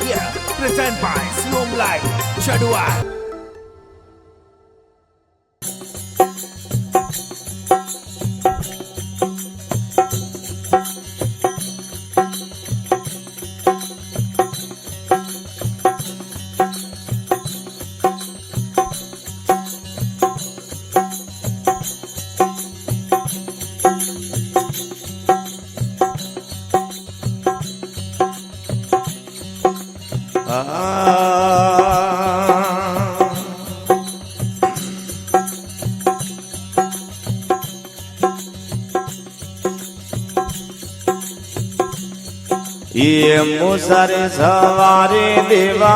Yeah, present by Siom Live, Chadua. ये मुसरे सवारी देवा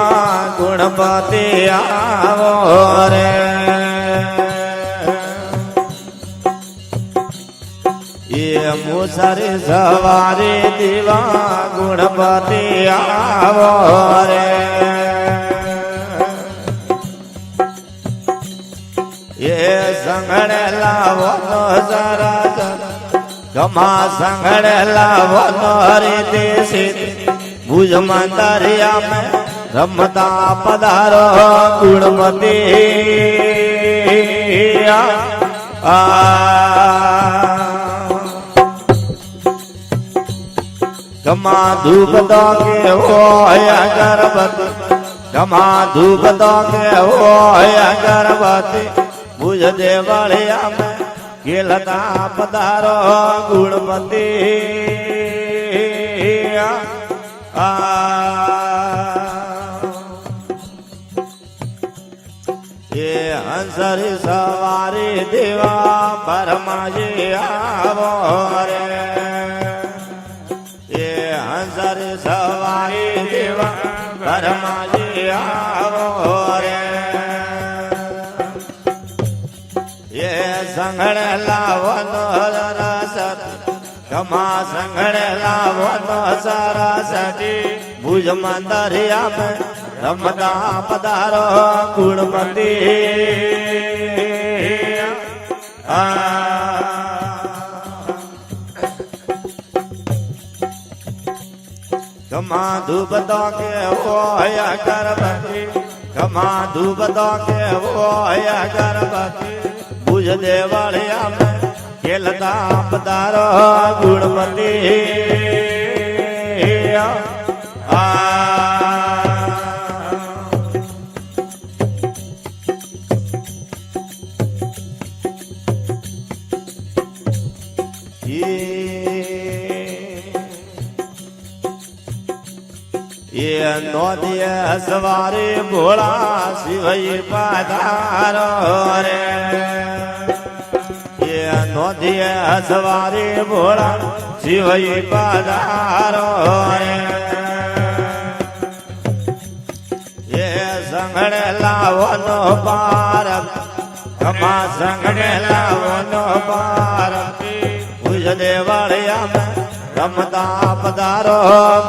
गुणपति आवो रे ये मुसरे सवारी देवा गुणपति आवो रे ये संगड़ लावो तो जरा गमा संगड़ लावो तो रे देशी भुज मंदरिया में रमता पधारो गुणपति गमा धूप दो के हो अगरबत्ती गमा धूप दो के हो अगरबत्ती भुज देवलिया में गेलता पधारो गुणपति ये हंसरी सवारी देवा परमाजी आवो रे ये हंसरी सवारी देवा परमाजी आवो रे ये संगड़ लावो नो रसत कमा संगड़ लावो नो सरस्वती भुज मंदरिया में रमता पधारो गुणपति कमा धूप दो के हो अगरबत्ती कमा धूप दो के हो अगरबत्ती भुज देवलिया में खेलता पधारो गुणपति ये नौदिया सवारी भोला शिवई पधारो रे ये नौदिया सवारी भोला शिवई पधारो रे ये संगड़ लावो नो पार कमा संगड़ लावो नो पार भुज देवलिया में रमता पधारो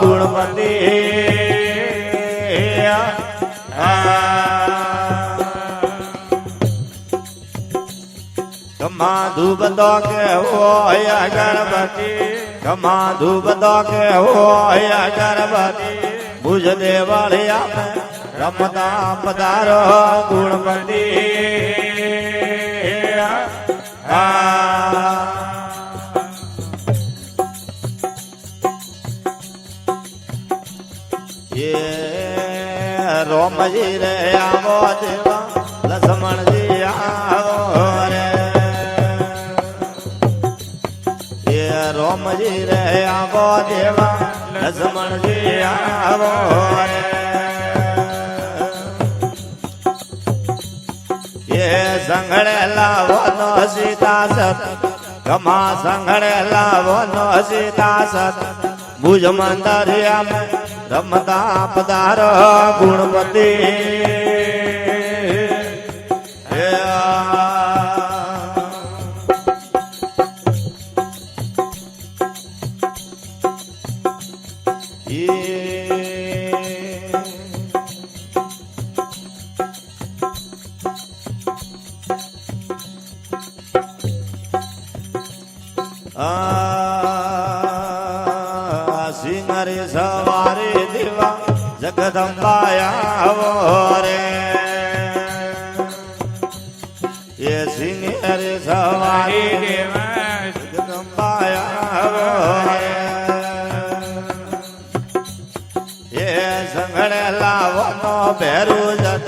गुणपति कमा धूप दो के हो अगरबत्ती कमा धूप दो के हो अगरबत्ती भुज देवलिया में रमता पधारो गुणपति ये रोम जी रे आवो देवा लक्ष्मण जी आवो रे ये रोम जी रे आवो देवा लक्ष्मण जी आवो रे ये संगड़ लावो नो सीता सत कमा संगड़ लावो नो सीता सत भुज मंदरिया में रमता पधारो गुणपति જગદંબાયા રે એ સિંગરે સવારી જગદંબાયા રે એ સંઘળે લાવવાનો ભેરું જત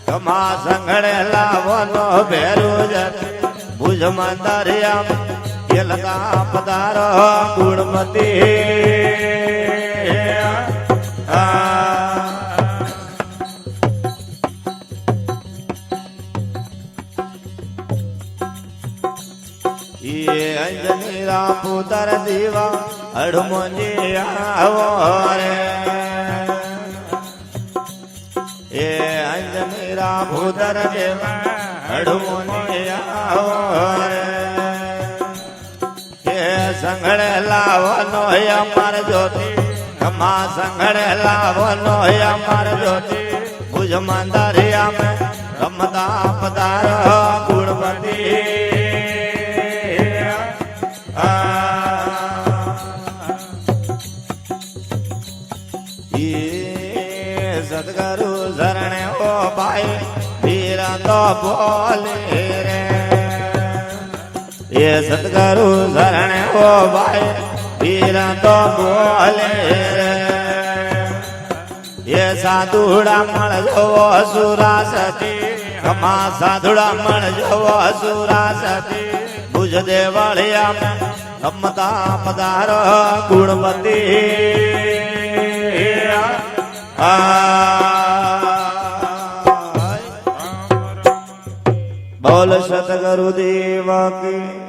કમા સંઘળે લાવવાનો ભેરું જત ભુજમાં દરિયા એ લગા પધારો ગુણમતી અંજની પુત્ર દીવા અડમોજી આવો રે એ અંજની પુત્ર દેવા અડમોજી આવો રે એ સંઘળે લાવવાનો અમાર જ્યોતિ કમા સંઘળે લાવવાનો અમાર જ્યોતિ ભુજમાં દરિયા રમતા પધારો ગુણવતી સદગરુ શરણે ઓ ભાઈ વીરા તો બોલે રે એ સદગરુ શરણે ઓ ભાઈ વીરા તો બોલે રે એ સાધુડા મળ જોવો સુરાસતી કમા સાધુડા મળ જોવો સુરાસતી ભુજ દેવળિયા રમતા પધારો ગુણવતી બોલ સતગુરુ દેવ કી